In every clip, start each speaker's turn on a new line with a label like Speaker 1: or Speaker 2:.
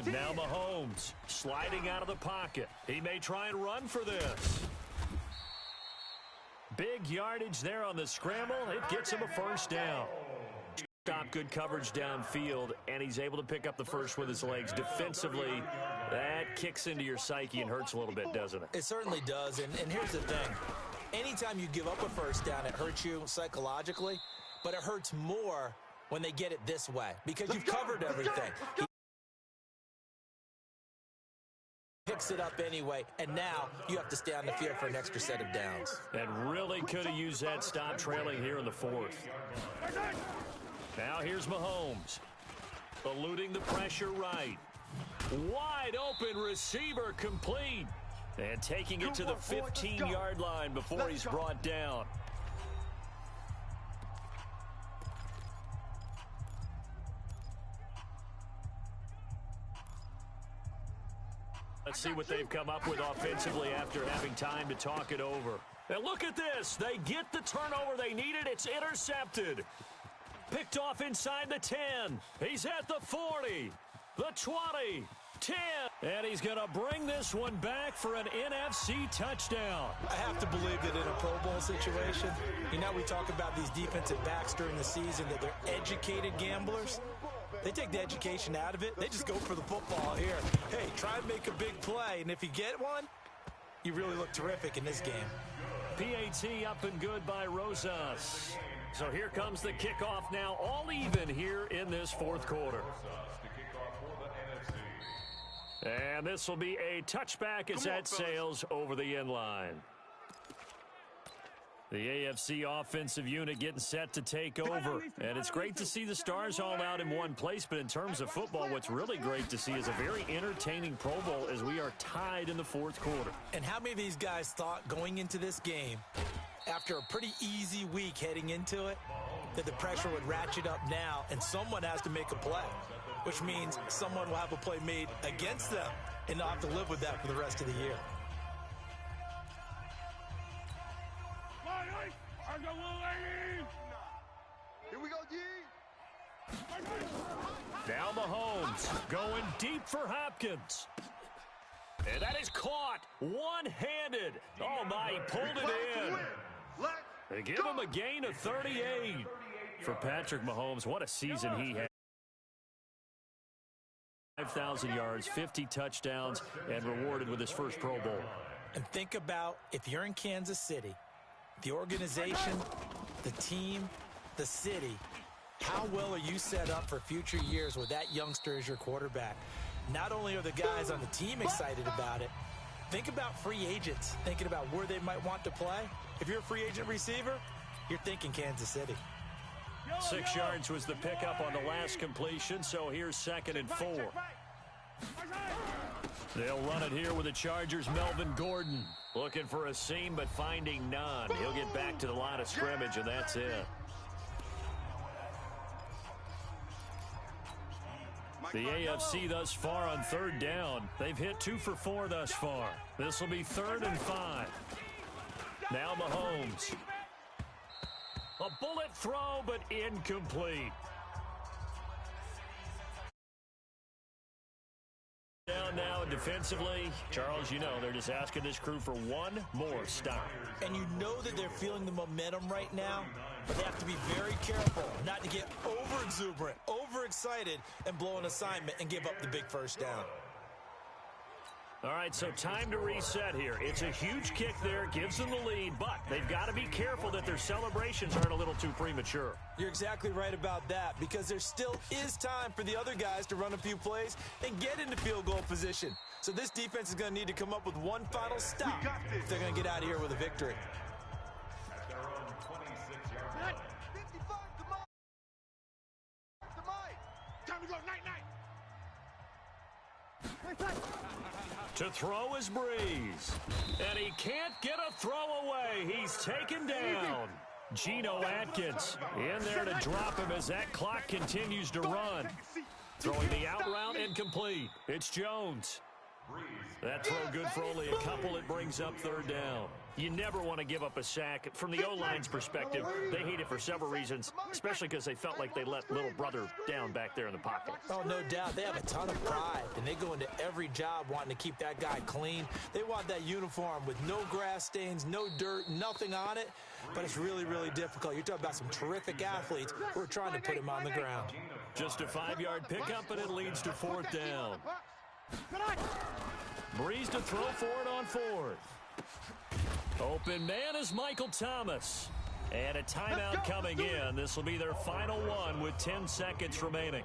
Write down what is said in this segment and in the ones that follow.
Speaker 1: Now Mahomes sliding out of the pocket. He may try and run for this. Big yardage there on the scramble. It gets him a first down. Stop good coverage downfield, and he's able to pick up the first with his legs. Defensively, that kicks into your psyche and hurts a little bit, doesn't it?
Speaker 2: It certainly does, and here's the thing. Anytime you give up a first down, it hurts you psychologically, but it hurts more when they get it this way because you've covered everything. He picks it up anyway, and now you have to stay on the field for an extra set of downs.
Speaker 1: And really could have used that stop trailing here in the fourth. Now here's Mahomes. Eluding the pressure right. Wide open receiver complete. And taking it to the 15-yard line before he's brought down. Let's see what they've come up with offensively after having time to talk it over. And look at this. They get the turnover they needed. It's intercepted. Picked off inside the 10. He's at the 40, the 20, 10. And he's going to bring this one back for an NFC touchdown.
Speaker 2: I have to believe that in a Pro Bowl situation, we talk about these defensive backs during the season, that they're educated gamblers. They take the education out of it. They just go for the football here. Hey, try and make a big play, and if you get one, you really look terrific in this game.
Speaker 1: PAT up and good by Rosas. So here comes the kickoff now, all even here in this fourth quarter. And this will be a touchback as that sails over the end line. The AFC offensive unit getting set to take over. And it's great to see the stars all out in one place. But in terms of football, what's really great to see is a very entertaining Pro Bowl as we are tied in the fourth quarter.
Speaker 2: And how many of these guys thought going into this game, after a pretty easy week heading into it, that the pressure would ratchet up now and someone has to make a play, which means someone will have a play made against them and not have to live with that for the rest of the year.
Speaker 3: Here we go, G.
Speaker 1: Now Mahomes going deep for Hopkins. And that is caught one-handed. Oh, my, he pulled it in. They give him a gain of 38. For Patrick Mahomes, what a season he had. 5,000 yards, 50 touchdowns, and rewarded with his first Pro Bowl.
Speaker 2: And think about if you're in Kansas City, the organization, the team, the city, how well are you set up for future years with that youngster as your quarterback? Not only are the guys on the team excited about it, think about free agents, thinking about where they might want to play. If you're a free agent receiver, you're thinking Kansas City.
Speaker 1: 6 yards was the pickup on the last completion, so here's 2nd and 4. They'll run it here with the Chargers' Melvin Gordon. Looking for a seam, but finding none. He'll get back to the line of scrimmage, and that's it. The AFC thus far on 3rd down. They've hit 2 for 4 thus far. This will be 3rd and 5. Now Mahomes. A bullet throw, but incomplete. Down now defensively. Charles, they're just asking this crew for one more stop.
Speaker 2: And you know that they're feeling the momentum right now, but they have to be very careful not to get over-exuberant, overexcited, and blow an assignment and give up the big first down.
Speaker 1: All right, so time to reset here. It's a huge kick there, gives them the lead, but they've got to be careful that their celebrations aren't a little too premature.
Speaker 2: You're exactly right about that, because there still is time for the other guys to run a few plays and get into field goal position. So this defense is going to need to come up with one final stop if they're going to get out of here with a victory.
Speaker 3: Time to go, night-night.
Speaker 1: To throw is Breeze. And he can't get a throw away. He's taken down. Geno Atkins in there to drop him as that clock continues to run. Throwing the out route incomplete. It's Jones. That throw good for only a couple. It brings up third down. You never want to give up a sack. From the O-line's perspective, they hate it for several reasons, especially because they felt like they let little brother down back there in the pocket.
Speaker 2: Oh, no doubt. They have a ton of pride, and they go into every job wanting to keep that guy clean. They want that uniform with no grass stains, no dirt, nothing on it, but it's really, really difficult. You're talking about some terrific athletes who are trying to put him on the ground.
Speaker 1: Just a 5-yard pickup, and it leads to fourth down. Breeze to throw for it on fourth. Open man is Michael Thomas. And a timeout coming in. This will be their final one with 10 seconds remaining.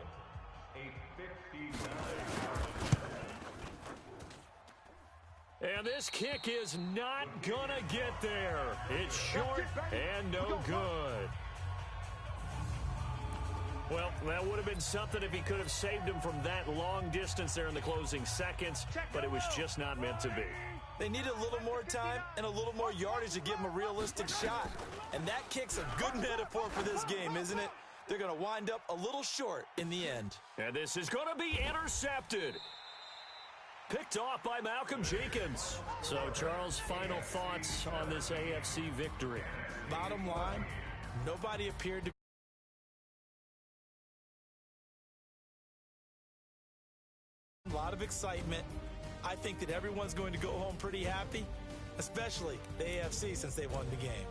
Speaker 1: And this kick is not gonna get there. It's short and no good. Well, that would have been something if he could have saved him from that long distance there in the closing seconds, but it was just not meant to be.
Speaker 2: They need a little more time and a little more yardage to give him a realistic shot. And that kick's a good metaphor for this game, isn't it? They're going to wind up a little short in the end.
Speaker 1: And this is going to be intercepted. Picked off by Malcolm Jenkins. So, Charles, final thoughts on this AFC victory?
Speaker 2: Bottom line, nobody appeared to a lot of excitement. I think that everyone's going to go home pretty happy, especially the AFC since they won the game.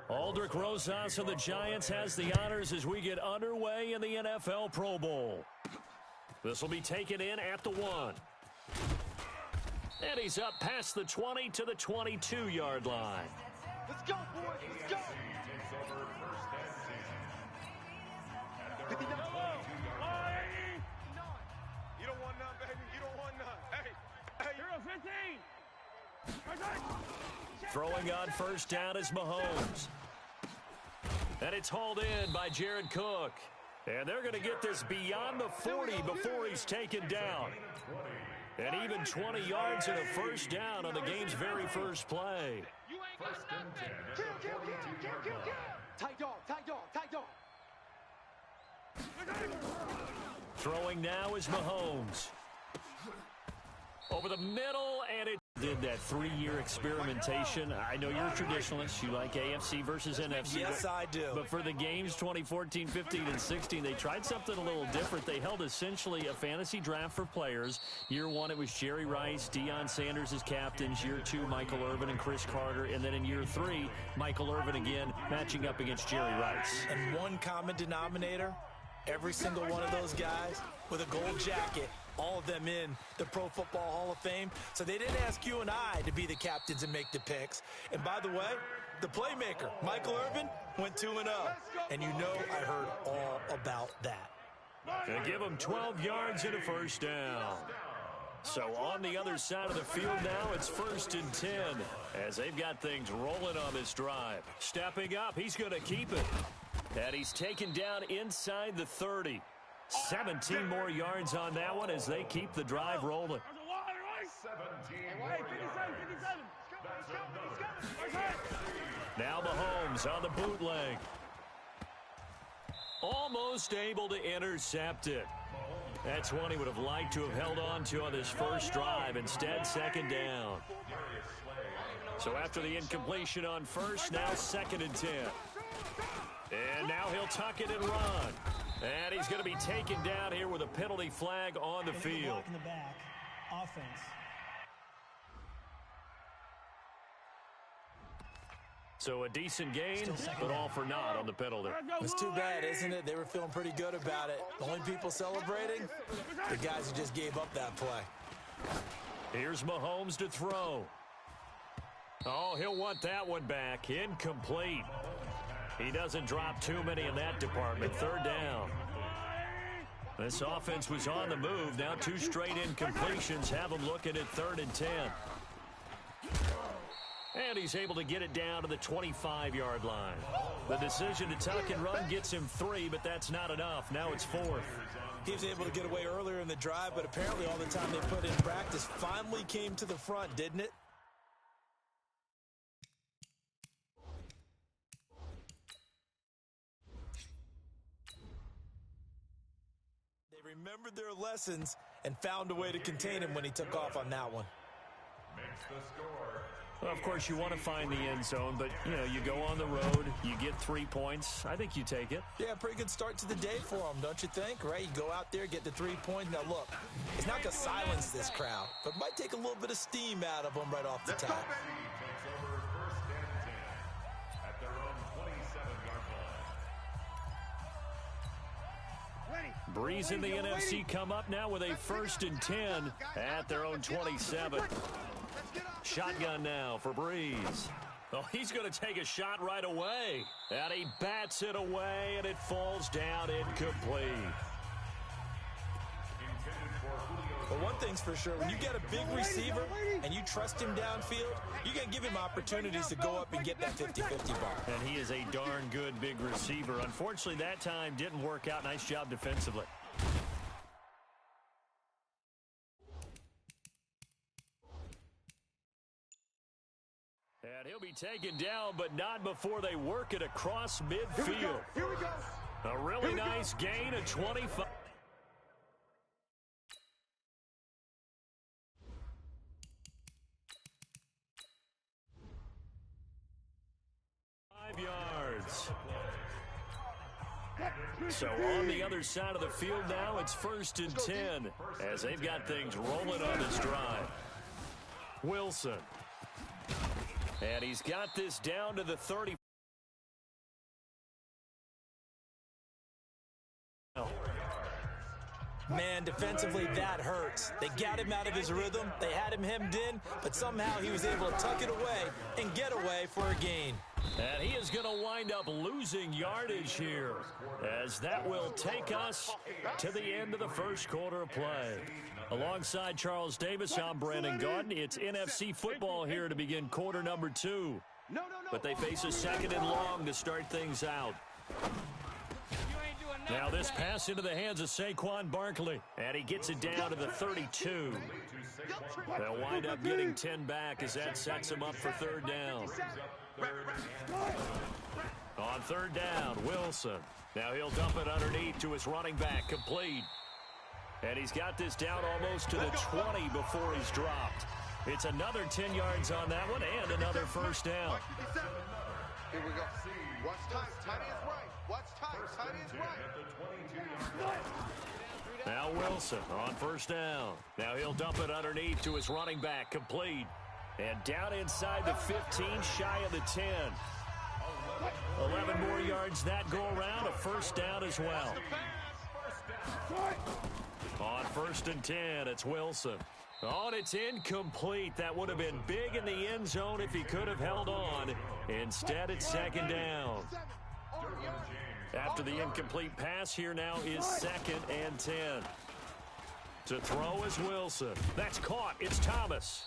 Speaker 1: Aldrich Rosas of the Giants has the honors as we get underway in the NFL Pro Bowl. This will be taken in at the 1. And he's up past the 20 to the 22-yard line.
Speaker 3: Let's go, boys. Let's go. You don't want none, baby. You don't want none. Hey, you're a 15.
Speaker 1: Throwing on first down is Mahomes. And it's hauled in by Jared Cook. And they're going to get this beyond the 40 before he's taken down. And even 20 yards and a first down on the game's very first play.
Speaker 3: First and 10. Kill. Tight dog.
Speaker 1: Throwing now is Mahomes. Over the middle, and it did that 3-year experimentation. I know you're a traditionalist. You like AFC versus NFC.
Speaker 2: Yes, I do.
Speaker 1: But for the games 2014, 15, and 16, they tried something a little different. They held essentially a fantasy draft for players. Year 1, it was Jerry Rice, Deion Sanders as captains. Year 2, Michael Irvin and Chris Carter. And then in year 3, Michael Irvin again matching up against Jerry Rice.
Speaker 2: And one common denominator, every single one of those guys with a gold jacket. All of them in the Pro Football Hall of Fame. So they didn't ask you and I to be the captains and make the picks. And by the way, the playmaker, Michael Irvin, went 2-0. And you know I heard all about that.
Speaker 1: They give him 12 yards and a first down. So on the other side of the field now, it's 1st and 10 as they've got things rolling on this drive. Stepping up, he's going to keep it. And he's taken down inside the 30. 17 more yards on that one as they keep the drive rolling.
Speaker 3: 17.
Speaker 1: Now Mahomes on the bootleg. Almost able to intercept it. That's one he would have liked to have held on to on this first drive. Instead, 2nd down. So after the incompletion on first, now 2nd and 10. And now he'll tuck it and run. And he's going to be taken down here with a penalty flag on the field.
Speaker 4: In the back, offense.
Speaker 1: So a decent gain, but all for naught on the penalty.
Speaker 2: It's too bad, isn't it? They were feeling pretty good about it. The only people celebrating, the guys who just gave up that play.
Speaker 1: Here's Mahomes to throw. Oh, he'll want that one back. Incomplete. He doesn't drop too many in that department. 3rd down. This offense was on the move. Now 2 straight incompletions have them looking at 3rd and 10. And he's able to get it down to the 25-yard line. The decision to tuck and run gets him 3, but that's not enough. Now it's 4th.
Speaker 2: He was able to get away earlier in the drive, but apparently all the time they put in practice finally came to the front, didn't it? They remembered their lessons and found a way to contain him when he took off on that one.
Speaker 3: Makes the score.
Speaker 1: Well, of course, you want to find the end zone, but, you go on the road, you get 3 points. I think you take it.
Speaker 2: Yeah, pretty good start to the day for him, don't you think? Right? You go out there, get the 3 points. Now, look, it's not going to silence this crowd, but it might take a little bit of steam out of them right off the top.
Speaker 3: Takes over 1st and 10 at their own 27-yard line.
Speaker 1: Breeze and the NFC come up now with a 1st and 10 at their own 27. Shotgun now for Breeze. Oh, he's going to take a shot right away. And he bats it away, and it falls down incomplete.
Speaker 2: But one thing's for sure, when you get a big receiver and you trust him downfield, you're going to give him opportunities to go up and get that 50-50 ball.
Speaker 1: And he is a darn good big receiver. Unfortunately, that time didn't work out. Nice job defensively. And he'll be taken down, but not before they work it across midfield.
Speaker 3: Here we go.
Speaker 1: A really nice gain of 25. Yards. So on the other side of the field now, it's 1st and 10 as they've got things rolling on this drive. Wilson. And he's got this down to the 30.
Speaker 2: Man, defensively, that hurts. They got him out of his rhythm. They had him hemmed in, but somehow he was able to tuck it away and get away for a gain.
Speaker 1: And he is going to wind up losing yardage here, as that will take us to the end of the first quarter of play. Alongside Charles Davis, I'm Brandon Gaudin. It's NFC football here to begin quarter number 2. But they face a 2nd and long to start things out. Now this pass into the hands of Saquon Barkley, and he gets it down to the 32. They'll wind up getting 10 back as that sets him up for 3rd down. On 3rd down, Wilson. Now he'll dump it underneath to his running back, complete. And he's got this down almost to the 20 before he's dropped. It's another 10 yards on that one and another 1st down.
Speaker 3: Here we go. Watch tight. Tight is right. Watch tight. Tight is right.
Speaker 1: Now Wilson on 1st down. Now he'll dump it underneath to his running back, complete. And down inside the 15, shy of the 10. 11 more yards that go around, a 1st down as well. On 1st and 10, it's Wilson. Oh, and it's incomplete. That would have been big in the end zone if he could have held on. Instead, it's 2nd down. After the incomplete pass, here now is 2nd and 10. To throw is Wilson. That's caught. It's Thomas.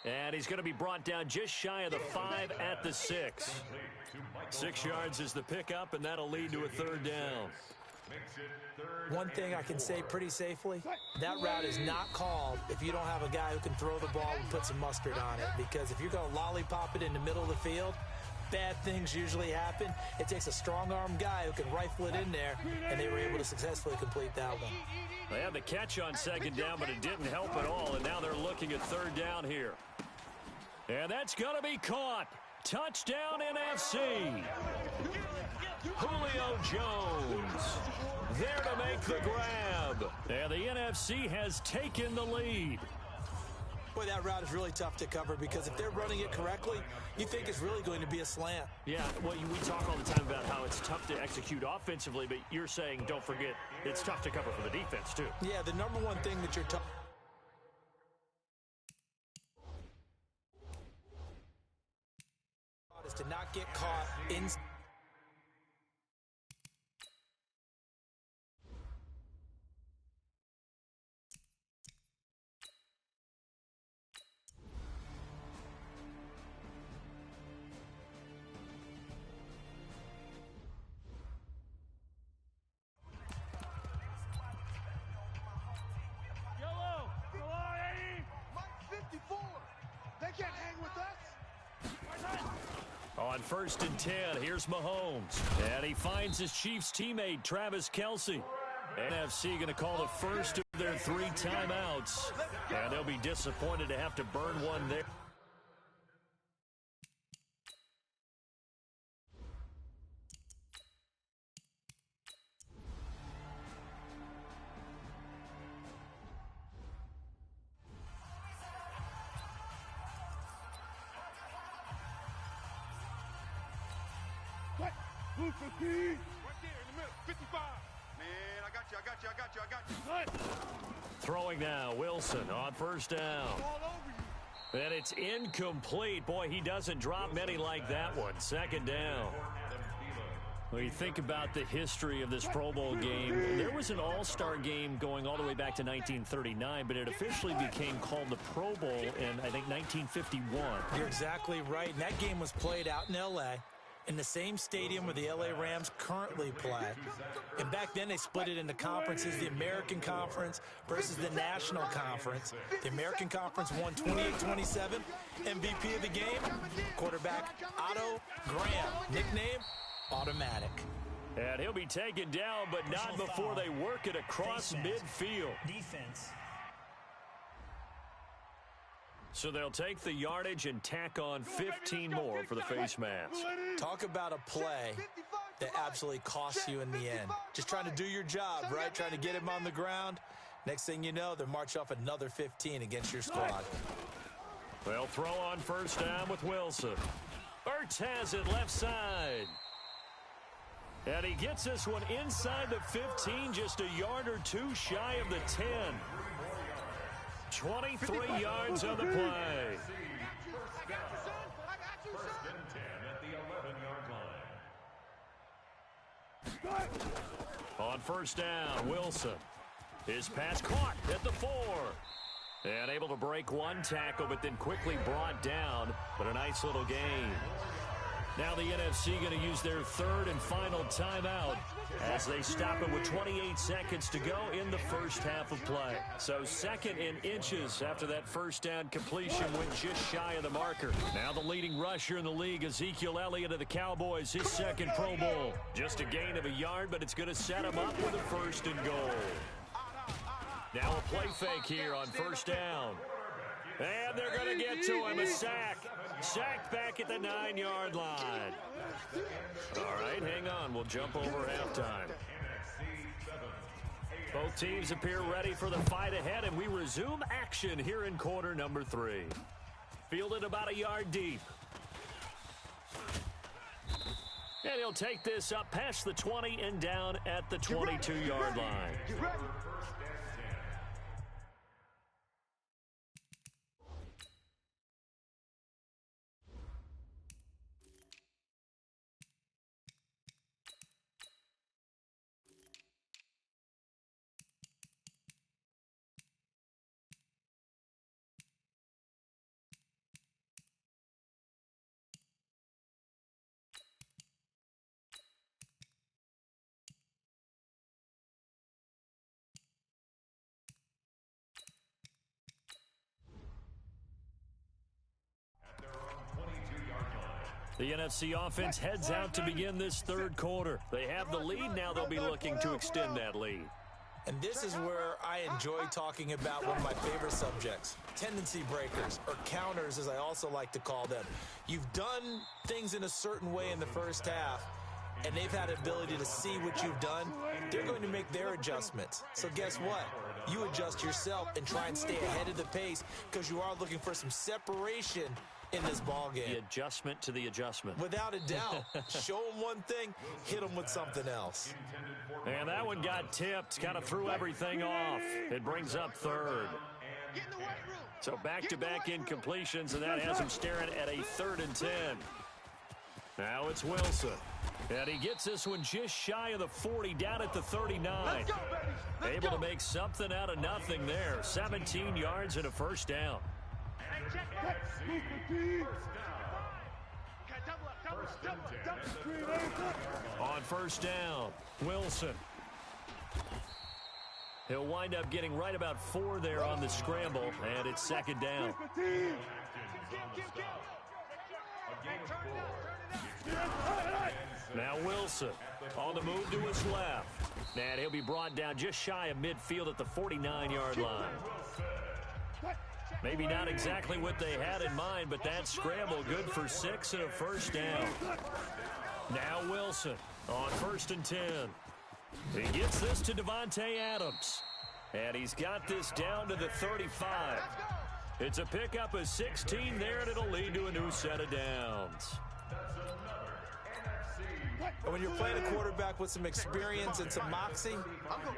Speaker 1: And he's going to be brought down just shy of the 5 at the 6. 6 yards is the pickup, and that'll lead to a 3rd down.
Speaker 2: One thing I can say pretty safely, that route is not called if you don't have a guy who can throw the ball and put some mustard on it. Because if you're going to lollipop it in the middle of the field, bad things usually happen. It takes a strong-arm guy who can rifle it in there, and they were able to successfully complete that one.
Speaker 1: They had the catch on 2nd down, but it didn't help at all, and now they're looking at 3rd down here. And that's going to be caught. Touchdown, NFC. Julio Jones there to make the grab. And the NFC has taken the lead.
Speaker 2: Boy, that route is really tough to cover because if they're running it correctly, you think it's really going to be a slant.
Speaker 1: Yeah, well, we talk all the time about how it's tough to execute offensively, but you're saying, don't forget, it's tough to cover for the defense, too.
Speaker 2: Yeah, the number one thing that you're tough is to not get caught in.
Speaker 1: On 1st and 10, here's Mahomes. And he finds his Chiefs teammate, Travis Kelce. NFC going to call the first of their 3 timeouts. And they'll be disappointed to have to burn one there.
Speaker 3: Right there in the middle, 55. Man, I got you.
Speaker 1: Throwing now, Wilson on 1st down.
Speaker 3: All over you.
Speaker 1: And it's incomplete. Boy, he doesn't drop many like that one. 2nd down. When you think about the history of this Pro Bowl game, there was an all-star game going all the way back to 1939, but it officially became called the Pro Bowl in, I think, 1951.
Speaker 2: You're exactly right. And that game was played out in L.A., in the same stadium where the L.A. Rams currently play. And back then they split it into conferences, the American Conference versus the National Conference. The American Conference won 28-27. MVP of the game, quarterback Otto Graham, nickname Automatic.
Speaker 1: And he'll be taken down, but not before they work it across midfield.
Speaker 4: Defense.
Speaker 1: So they'll take the yardage and tack on 15 more for the face mask.
Speaker 2: Talk about a play that absolutely costs you in the end. Just trying to do your job, right? Trying to get him on the ground. Next thing you know, they'll march off another 15 against your squad.
Speaker 1: They'll throw on 1st down with Wilson. Ertz has it left side. And he gets this one inside the 15, just a yard or 2 shy of the 10. 23 yards on the play. On 1st down, Wilson. His pass caught at the 4. And able to break one tackle, but then quickly brought down. But a nice little gain. Now the NFC going to use their 3rd and final timeout as they stop it with 28 seconds to go in the first half of play. So 2nd and inches after that 1st down completion went just shy of the marker. Now the leading rusher in the league, Ezekiel Elliott of the Cowboys, his 2nd Pro Bowl. Just a gain of a yard, but it's going to set him up with a 1st and goal. Now a play fake here on 1st down. And they're going to get to him, a sack. Sacked back at the 9-yard line. All right, hang on. We'll jump over halftime. Both teams appear ready for the fight ahead, and we resume action here in quarter number 3. Fielded about a yard deep. And he'll take this up past the 20 and down at the 22-yard line. The NFC offense heads out to begin this 3rd quarter. They have the lead. Now they'll be looking to extend that lead.
Speaker 2: And this is where I enjoy talking about one of my favorite subjects, tendency breakers, or counters as I also like to call them. You've done things in a certain way in the first half, and they've had the ability to see what you've done. They're going to make their adjustments. So guess what? You adjust yourself and try and stay ahead of the pace because you are looking for some separation in this ball game.
Speaker 1: The adjustment to the adjustment.
Speaker 2: Without a doubt. Show them one thing, hit them with something else.
Speaker 1: And that one got tipped, kind of threw everything off. It brings up 3rd. So back-to-back incompletions, and that has him staring at a 3rd and 10. Now it's Wilson. And he gets this one just shy of the 40, down at the 39. Able to make something out of nothing there. 17 yards and a 1st down. On 1st down, Wilson. He'll wind up getting right about 4 there on the scramble, and it's 2nd down. Now Wilson on the move to his left. And he'll be brought down just shy of midfield at the 49-yard line. Maybe not exactly what they had in mind, but that scramble good for 6 and a first down. Now Wilson on 1st and 10. He gets this to Devontae Adams. And he's got this down to the 35. It's a pickup of 16 there, and it'll lead to a new set of downs.
Speaker 2: And when you're playing a quarterback with some experience and some moxie,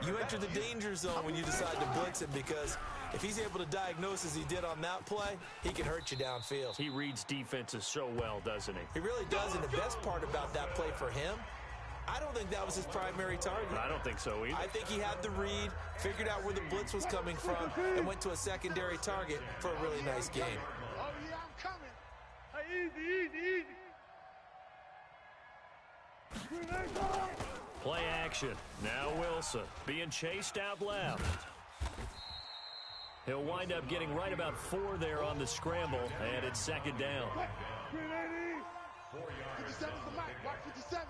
Speaker 2: you enter the danger zone when you decide to blitz him, because if he's able to diagnose as he did on that play, he can hurt you downfield.
Speaker 1: He reads defenses so well, doesn't he?
Speaker 2: He really does, and the best part about that play for him, I don't think that was his primary target.
Speaker 1: I don't think so either.
Speaker 2: I think he had the read, figured out where the blitz was coming from, and went to a secondary target for a really nice game.
Speaker 3: Oh, yeah, I'm coming. Hey, easy.
Speaker 1: Play action. Now Wilson being chased out left. He'll wind up getting right about 4 there on the scramble, and it's 2nd down.
Speaker 3: 57's the mark. Watch 57.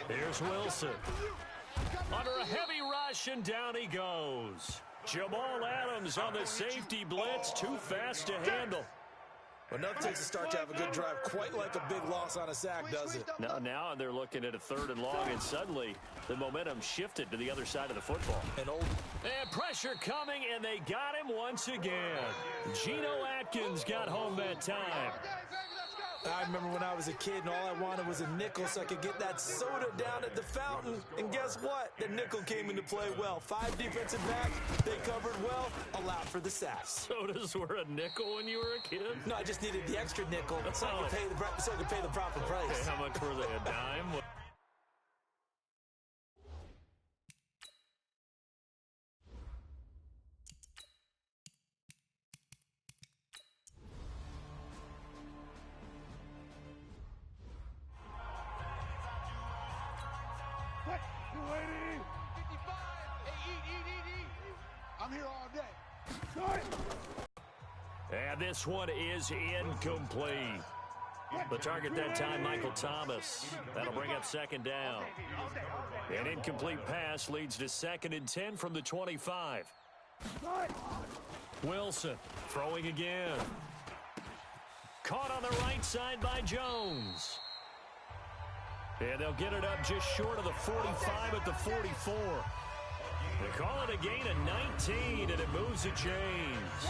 Speaker 1: Here's Wilson. Under a heavy rush, and down he goes. Jamal Adams on the safety blitz, too fast to handle.
Speaker 2: Well, nothing takes a start to have a good drive quite like a big loss on a sack, does it?
Speaker 1: Now they're looking at a 3rd and long, and suddenly the momentum shifted to the other side of the football. And pressure coming, and they got him once again. Geno Atkins got home that time.
Speaker 2: I remember when I was a kid and all I wanted was a nickel so I could get that soda down at the fountain. And guess what? The nickel came into play well. 5 defensive backs, they covered well, allowed for the sacks.
Speaker 1: Sodas were a nickel when you were a kid?
Speaker 2: No, I just needed the extra nickel so I could pay the proper price.
Speaker 1: Okay, how much were they, a dime?
Speaker 3: I'm here all day.
Speaker 1: And this one is incomplete. The target that time, Michael Thomas. That'll bring up 2nd down. An incomplete pass leads to 2nd and 10 from the 25. Wilson throwing again. Caught on the right side by Jones. And they'll get it up just short of the 45 at the 44. They call it a gain of 19, and it moves the chains.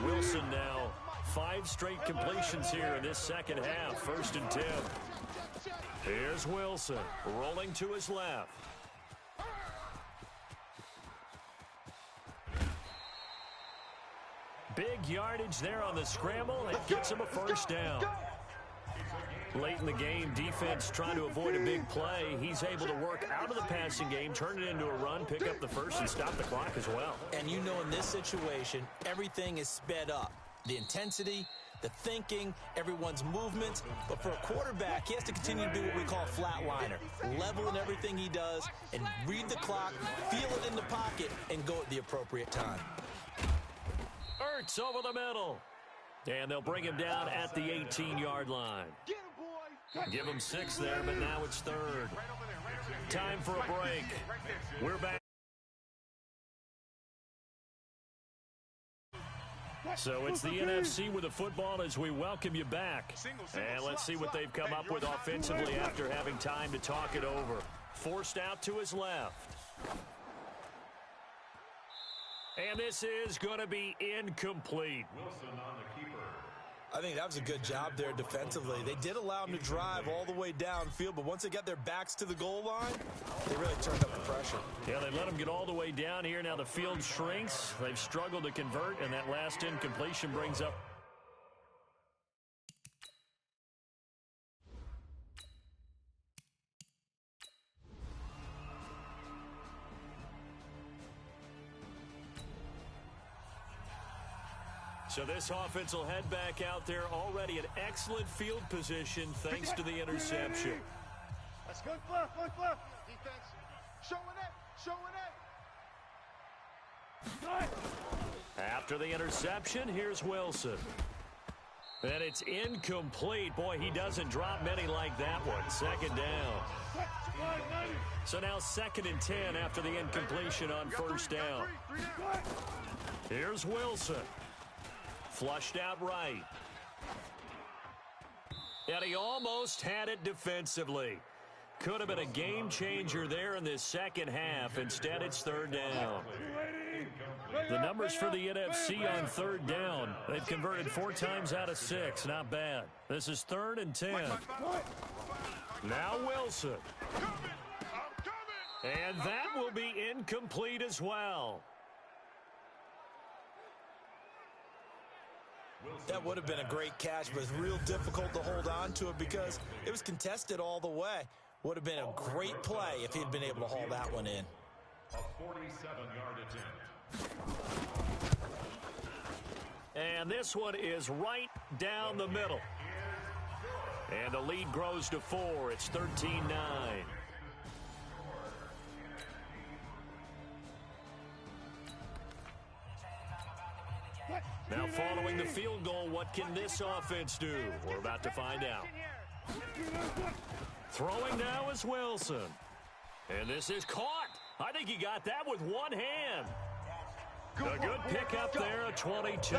Speaker 1: Wilson now 5 straight completions here in this 2nd half. 1st and 10. Here's Wilson rolling to his left. Big yardage there on the scramble. It gets him a 1st down. Late in the game, defense trying to avoid a big play. He's able to work out of the passing game, turn it into a run, pick up the 1st, and stop the clock as well.
Speaker 2: And you know in this situation, everything is sped up. The intensity, the thinking, everyone's movements. But for a quarterback, he has to continue to do what we call a flatliner. Level in everything he does and read the clock, feel it in the pocket, and go at the appropriate time.
Speaker 1: Ertz over the middle. And they'll bring him down at the 18-yard line. Give him 6 there, but now it's 3rd. Time for a break. We're back. So it's the NFC with the football as we welcome you back. And let's see what they've come up with offensively after having time to talk it over. Forced out to his left. And this is going to be incomplete.
Speaker 2: I think that was a good job there defensively. They did allow him to drive all the way downfield, but once they got their backs to the goal line, they really turned up the pressure.
Speaker 1: Yeah, they let him get all the way down here. Now the field shrinks. They've struggled to convert, and that last incompletion brings up. So this offense will head back out there, already an excellent field position thanks to the interception.
Speaker 3: Let's go, Fluff. Defense, showing it.
Speaker 1: After the interception, here's Wilson. And it's incomplete. Boy, he doesn't drop many like that one. Second down. So now 2nd and 10 after the incompletion on first down. Here's Wilson. Flushed out right. And he almost had it defensively. Could have been a game changer there in this second half. Instead, it's 3rd down. The numbers for the NFC on 3rd down. They've converted 4 times out of 6. Not bad. This is 3rd and 10. Now Wilson. And that will be incomplete as well.
Speaker 2: That would have been a great catch, but it's real difficult to hold on to it because it was contested all the way. Would have been a great play if he'd been able to haul that one in.
Speaker 4: A 47-yard attempt.
Speaker 1: And this one is right down the middle. And the lead grows to 4. It's 13-9. Now following the field goal, what can this offense do? We're about to find out. Throwing now is Wilson. And this is caught. I think he got that with one hand. A good pickup there at 22.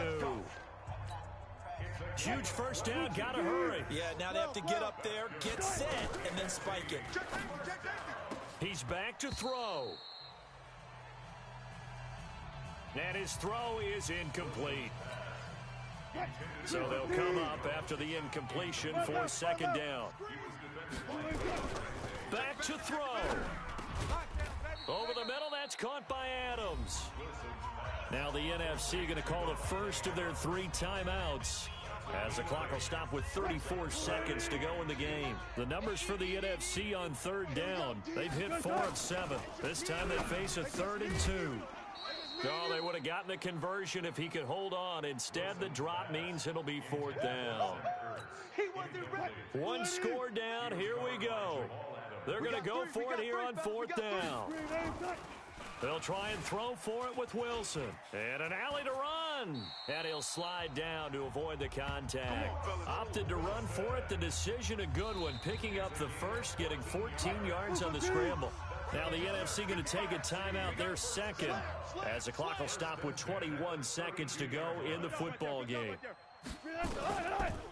Speaker 1: Huge first down, gotta hurry.
Speaker 2: Yeah, now they have to get up there, get set, and then spike it.
Speaker 1: He's back to throw. And his throw is incomplete. So they'll come up after the incompletion for 2nd down. Back to throw. Over the middle, that's caught by Adams. Now the NFC going to call the first of their 3 timeouts as the clock will stop with 34 seconds to go in the game. The numbers for the NFC on 3rd down. They've hit 4 of 7. This time they face a 3rd and 2. Oh, they would have gotten the conversion if he could hold on. Instead, the drop means it'll be 4th down. 1 score down. Here we go. They're going to go for it here on 4th down. They'll try and throw for it with Wilson. And an alley to run. And he'll slide down to avoid the contact. Opted to run for it. The decision a good one. Picking up the first, getting 14 yards on the scramble. Now the NFC going to take a timeout there 2nd as the clock will stop with 21 seconds to go in the football game.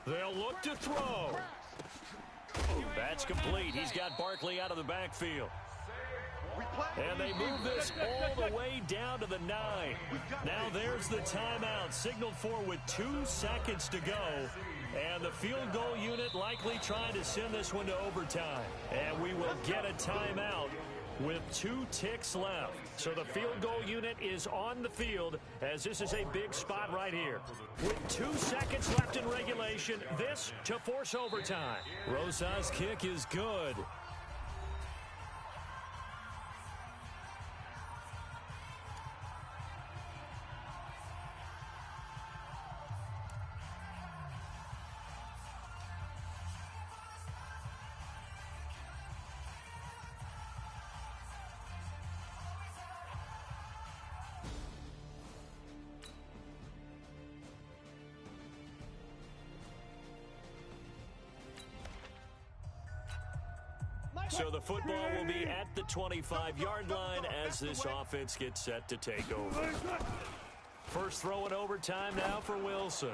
Speaker 1: They'll look to throw. That's complete. He's got Barkley out of the backfield. And they move this all the way down to the 9. Now there's the timeout signaled for with 2 seconds to go. And the field goal unit likely trying to send this one to overtime. And we will get a timeout with 2 ticks left. So the field goal unit is on the field as this is a big spot right here. With 2 seconds left in regulation, this to force overtime. Rosa's kick is good. So the football will be at the 25-yard line as this offense gets set to take over. First throw in overtime now for Wilson.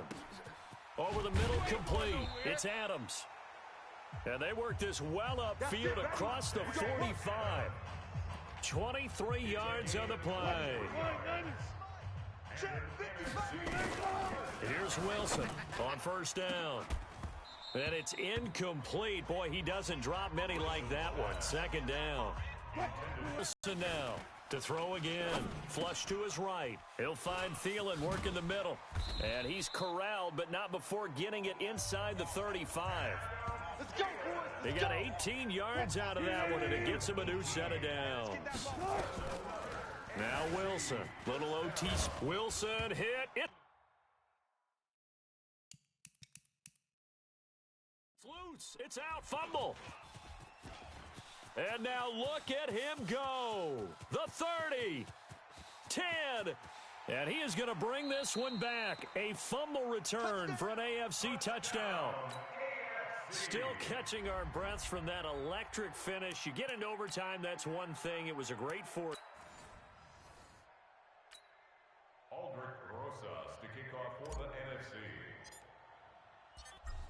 Speaker 1: Over the middle, complete. It's Adams. And they work this well upfield across the 45. 23 yards on the play. Here's Wilson on first down. And it's incomplete. Boy, he doesn't drop many like that one. 2nd down. Wilson now to throw again. Flush to his right. He'll find Thielen working the middle. And he's corralled, but not before getting it inside the 35.
Speaker 3: Let's go, boys.
Speaker 1: He got 18 yards out of that one, and it gets him a new set of downs. Now Wilson. Little OT. Wilson hit it. It's out, fumble. And now look at him go. The 30, 10, And he is going to bring this one back. A fumble return for an AFC touchdown. Still catching our breaths from that electric finish. You get into overtime, that's one thing. It was a great fourth.
Speaker 4: Aldrich Rosas to kick off for the NFC.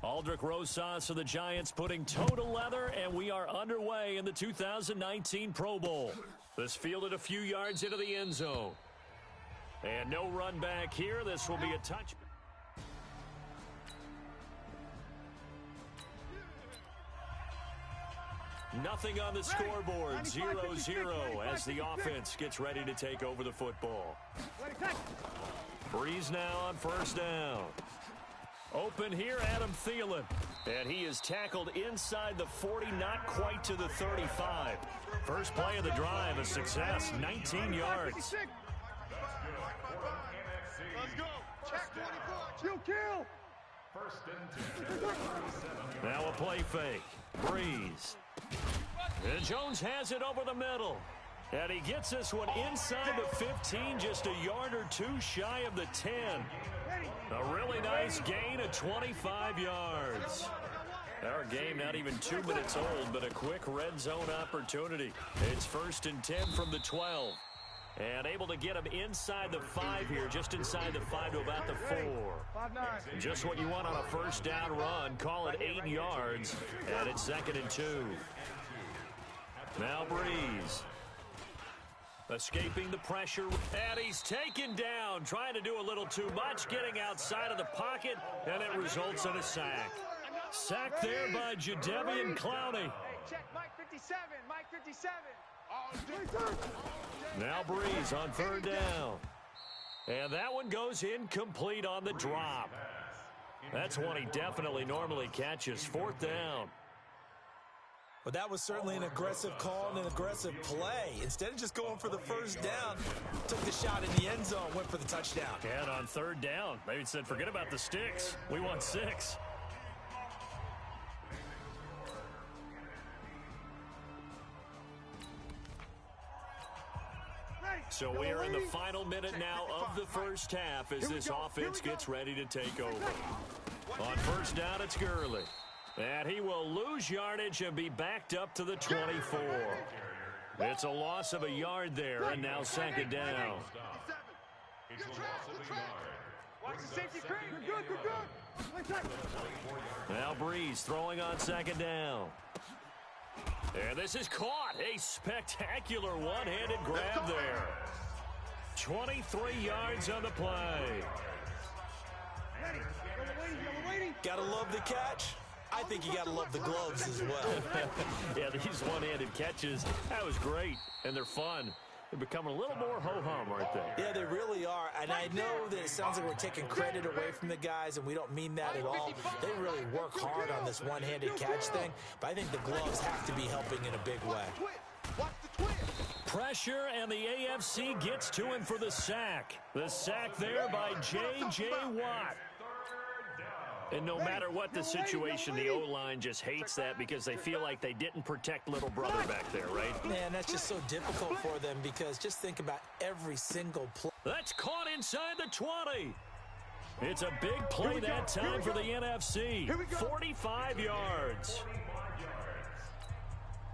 Speaker 1: Aldrich Rosas of the Giants putting toe to leather, and we are underway in the 2019 Pro Bowl. This fielded a few yards into the end zone. And no run back here. This will be a touch. Nothing on the scoreboard. 0-0 as the offense gets ready to take over the football. Breeze now on first down. Open here, Adam Thielen. And he is tackled inside the 40, not quite to the 35. First play of the drive, a success, 19 yards.
Speaker 3: Let's go. Check 24. You kill.
Speaker 4: First and 10.
Speaker 1: Now a play fake. Breeze. And Jones has it over the middle. And he gets this one inside the 15, just a yard or two shy of the 10. A really nice gain of 25 yards. Our game not even 2 minutes old, but a quick red zone opportunity. It's first and 10 from the 12. And able to get him inside the 5 here, just inside the 5 to about the 4. Just what you want on a first down run. Call it 8 yards, and it's second and 2. Now Breeze. Escaping the pressure, and he's taken down, trying to do a little too much, getting outside of the pocket, and it results in a sack. Sacked there by Jadeveon Clowney.
Speaker 3: Check Mike 57. Mike 57.
Speaker 1: Now Breeze on third down. And that one goes incomplete on the drop. That's one he definitely normally catches. Fourth down.
Speaker 2: Well, that was certainly an aggressive call and an aggressive play. Instead of just going for the first down, took the shot in the end zone, went for the touchdown.
Speaker 1: And on third down, they said, forget about the sticks. We want 6. So we are in the final minute now of the first half as this offense gets ready to take over. On first down, it's Gurley. And he will lose yardage and be backed up to the 24. It's a loss of a yard there, and now second down.
Speaker 4: It's a loss of a yard.
Speaker 3: Watch the safety creep. Good.
Speaker 1: Now Breeze throwing on second down. And this is caught. A spectacular one-handed grab there. 23 yards on the play.
Speaker 2: Gotta love the catch. I think you got to love the gloves as well.
Speaker 1: Yeah, these one-handed catches, that was great, and they're fun. They're becoming a little more ho-hum, aren't they?
Speaker 2: Yeah, they really are, and I know that it sounds like we're taking credit away from the guys, and we don't mean that at all. They really work hard on this one-handed catch thing, but I think the gloves have to be helping in a big way.
Speaker 1: Pressure, and the AFC gets to him for the sack. The sack there by J.J. Watt. And no matter what the situation, the O-line just hates that because they feel like they didn't protect little brother back there, right?
Speaker 2: Man, that's just so difficult for them because just think about every single play.
Speaker 1: That's caught inside the 20. It's a big play that time for the NFC. 45 yards.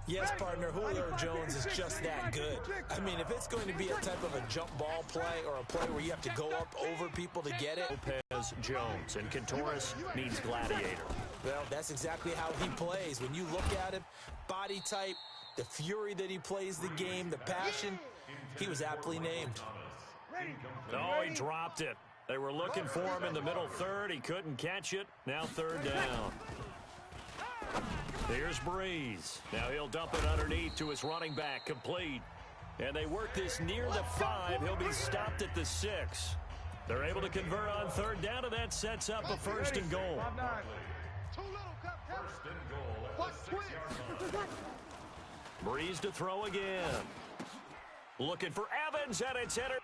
Speaker 2: Yes, partner, Julio Jones is just that good. I mean, if it's going to be a type of a jump ball play or a play where you have to go up over people to get it.
Speaker 1: Lopez Jones, and Cantoris means gladiator.
Speaker 2: Well, that's exactly how he plays. When you look at him, body type, the fury that he plays the game, the passion, he was aptly named.
Speaker 1: Oh, he dropped it. They were looking for him in the middle third. He couldn't catch it. Now third down. Here's Breeze. Now he'll dump it underneath to his running back, complete. And they work this near the 5. He'll be stopped at the 6. They're able to convert on third down, and that sets up a first and goal.
Speaker 4: First and goal at the 6-yard line.
Speaker 1: Breeze to throw again. Looking for Evans, and it's entered.